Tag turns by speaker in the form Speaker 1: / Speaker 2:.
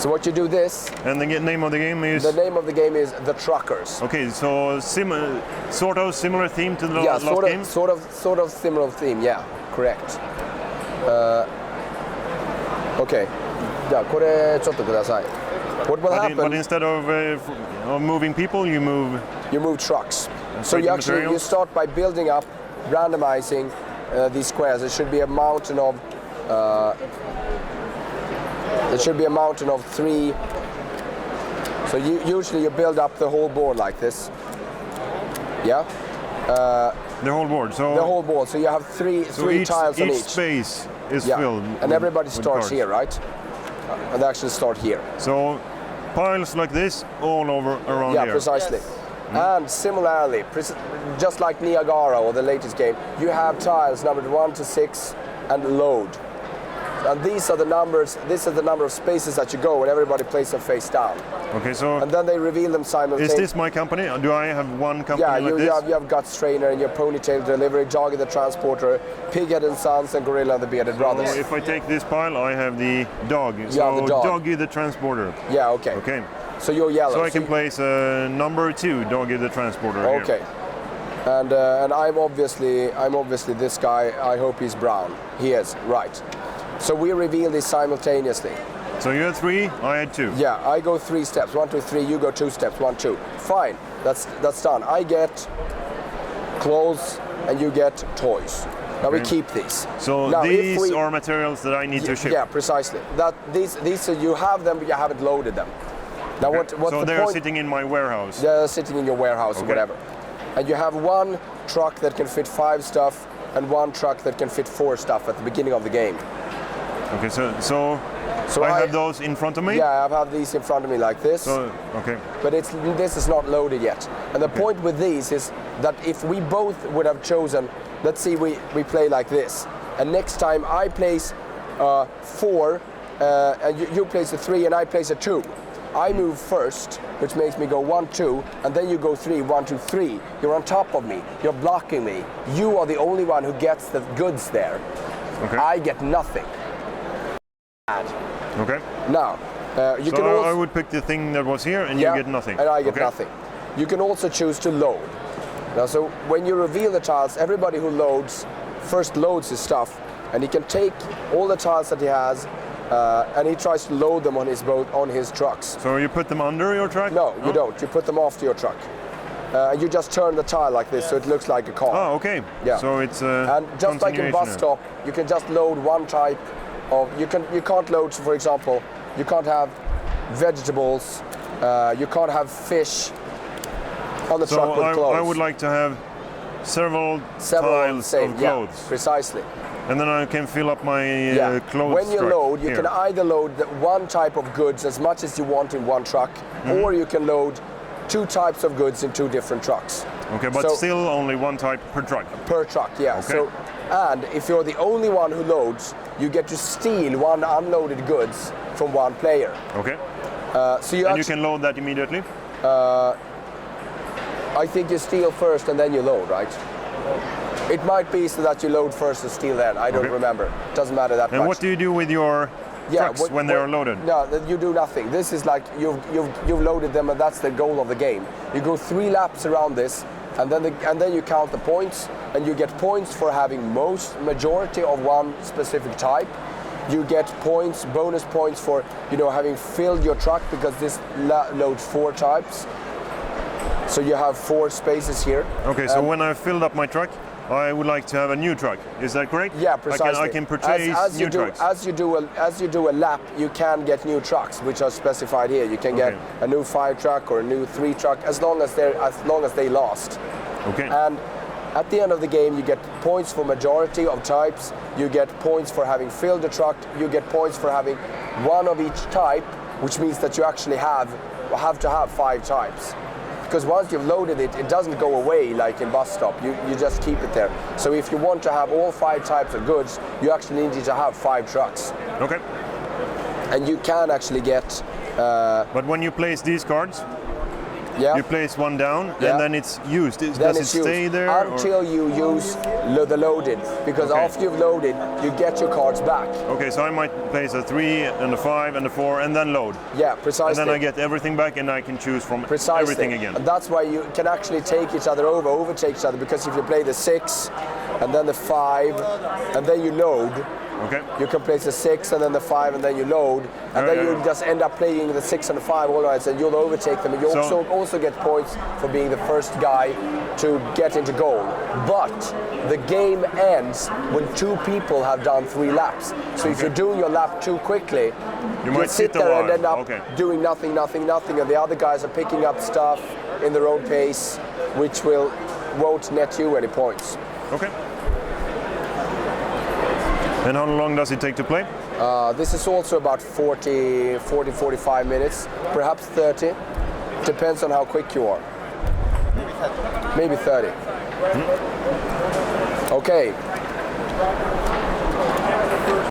Speaker 1: So what you do this.
Speaker 2: And the name of the game is?
Speaker 1: The name of the game is The Truckers.
Speaker 2: Okay, so sort of similar theme to the last game?
Speaker 1: Sort of similar theme, yeah, correct. Okay. じゃあこれちょっとください. What will happen?
Speaker 2: But instead of moving people, you move
Speaker 1: trucks. So you start by building up, randomizing these squares. There should be a mountain of 3. So usually you build up the whole board like this. Yeah.
Speaker 2: The whole board. So
Speaker 1: the whole board. So you have three tiles on each.
Speaker 2: Each space is filled.
Speaker 1: And everybody starts here, right? And they actually start here.
Speaker 2: So piles like this all over around here.
Speaker 1: Yeah, precisely. Yes. And similarly, just like Niagara or the latest game, you have tiles numbered 1 to 6 and load. And these are the numbers. This is the number of spaces that you go, and everybody plays them face down.
Speaker 2: Okay, so.
Speaker 1: And then they reveal them simultaneously.
Speaker 2: Is this my company? Do I have one company
Speaker 1: like
Speaker 2: this?
Speaker 1: Yeah, you have Guts Trainer and your Ponytail Delivery, Doggy the Transporter, Pighead and Sons, and Gorilla and the Bearded Brothers.
Speaker 2: So if I take this pile, I have the dog. So
Speaker 1: the dog.
Speaker 2: Doggy the Transporter.
Speaker 1: Yeah. Okay.
Speaker 2: Okay.
Speaker 1: So you're yellow.
Speaker 2: So I can place number 2, Doggy the Transporter.
Speaker 1: Okay. Here. And I'm obviously this guy. I hope he's brown. He is, right. So we reveal this simultaneously.
Speaker 2: So you had 3, I had 2.
Speaker 1: Yeah, I go 3 steps. 1, 2, 3. You go 2 steps. 1, 2. Fine. That's done. I get clothes and you get toys. Now we keep these.
Speaker 2: So now these are materials that I need to ship.
Speaker 1: Yeah, precisely. These you have them, but you haven't loaded them. Now what's
Speaker 2: so they're sitting in my warehouse.
Speaker 1: They're sitting in your warehouse or whatever. And you have 1 truck that can fit 5 stuff and 1 truck that can fit 4 stuff at the beginning of the game.
Speaker 2: Okay, so I have those in front of me?
Speaker 1: Yeah, I have these in front of me like this.
Speaker 2: Okay.
Speaker 1: But this is not loaded yet. And the point with these is that if we both would have chosen, let's see, we play like this. And next time I place 4, and you place a 3 and I place a 2. I move first, which makes me go 1, 2, and then you go 3, 1, 2, 3. You're on top of me. You're blocking me. You are the only one who gets the goods there.
Speaker 2: Okay.
Speaker 1: I get nothing.
Speaker 2: Okay.
Speaker 1: Now, you can also...
Speaker 2: I would pick the thing that was here and you get nothing.
Speaker 1: And I get nothing. You can also choose to load. Now, so when you reveal the tiles, everybody who first loads his stuff, and he can take all the tiles that he has, and he tries to load them on his boat, on his trucks.
Speaker 2: So you put them under your truck?
Speaker 1: No, you don't. You put them after your truck. You just turn the tile like this, so it looks like a car.
Speaker 2: Oh, okay.
Speaker 1: Yeah.
Speaker 2: So it's
Speaker 1: and just like in bus stop, you can just load 1 type of. You can't load, for example, you can't have vegetables, you can't have fish on the truck with clothes.
Speaker 2: I would like to have several tiles of clothes.
Speaker 1: Yeah, precisely.
Speaker 2: And then I can fill up my clothes.
Speaker 1: When you load, you can either load 1 type of goods as much as you want in 1 truck, or you can load 2 types of goods in 2 different trucks.
Speaker 2: Okay, but still only 1 type per truck.
Speaker 1: Per truck, yeah. Okay. So, and if you're the only one who loads, you get to steal 1 unloaded goods from 1 player.
Speaker 2: Okay.
Speaker 1: So
Speaker 2: you can load that immediately?
Speaker 1: I think you steal first and then you load, right? It might be so that you load first and steal then. I don't remember. It doesn't matter that much.
Speaker 2: And what do you do with your trucks when they are loaded?
Speaker 1: No, you do nothing. This is like you've loaded them, and that's the goal of the game. You go 3 laps around this, and then you count the points, and you get points for having majority of 1 specific type. You get points, bonus points for having filled your truck, because this loads 4 types. So you have 4 spaces here.
Speaker 2: Okay, so when I filled up my truck, I would like to have a new truck. Is that correct?
Speaker 1: Yeah, precisely.
Speaker 2: I can purchase new trucks.
Speaker 1: As you do a lap, you can get new trucks, which are specified here. You can get a new 5 truck or a new 3 truck, as long as they last.
Speaker 2: Okay.
Speaker 1: And at the end of the game, you get points for majority of types. You get points for having filled the truck. You get points for having 1 of each type, which means that you actually have to have 5 types. Because once you've loaded it, it doesn't go away like in bus stop. You just keep it there. So if you want to have all 5 types of goods, you actually need to have 5 trucks.
Speaker 2: Okay.
Speaker 1: And you can actually get...
Speaker 2: but when you place these cards,
Speaker 1: Yeah.
Speaker 2: You place one down,
Speaker 1: Yeah.
Speaker 2: and then it's used.
Speaker 1: Then
Speaker 2: Does it
Speaker 1: it's used
Speaker 2: stay there? or-
Speaker 1: until you use the loaded, because
Speaker 2: Okay.
Speaker 1: after you've loaded, you get your cards back.
Speaker 2: Okay, so I might place a 3 and a 5 and a 4 and then load.
Speaker 1: Yeah, precisely.
Speaker 2: And then I get everything back and I can choose from
Speaker 1: Precisely.
Speaker 2: everything again.
Speaker 1: And that's why you can actually take each other overtake each other, because if you play the 6 and then the 5 and then you load,
Speaker 2: Okay.
Speaker 1: you can place the 6 and then the 5 and then you load, and then you just end up playing the 6 and the 5 all right, and you'll overtake them. And you
Speaker 2: So-
Speaker 1: also get points for being the first guy to get into goal. But the game ends when 2 people have done 3 laps. So if you're doing your lap too quickly,
Speaker 2: You
Speaker 1: you'll
Speaker 2: might
Speaker 1: sit
Speaker 2: sit a
Speaker 1: there and
Speaker 2: while.
Speaker 1: end up
Speaker 2: Okay.
Speaker 1: doing nothing, and the other guys are picking up stuff in their own pace, which won't net you any points.
Speaker 2: Okay. And how long does it take to play?
Speaker 1: This is also about 45 minutes, perhaps 30. Depends on how quick you are. Maybe 30. Okay.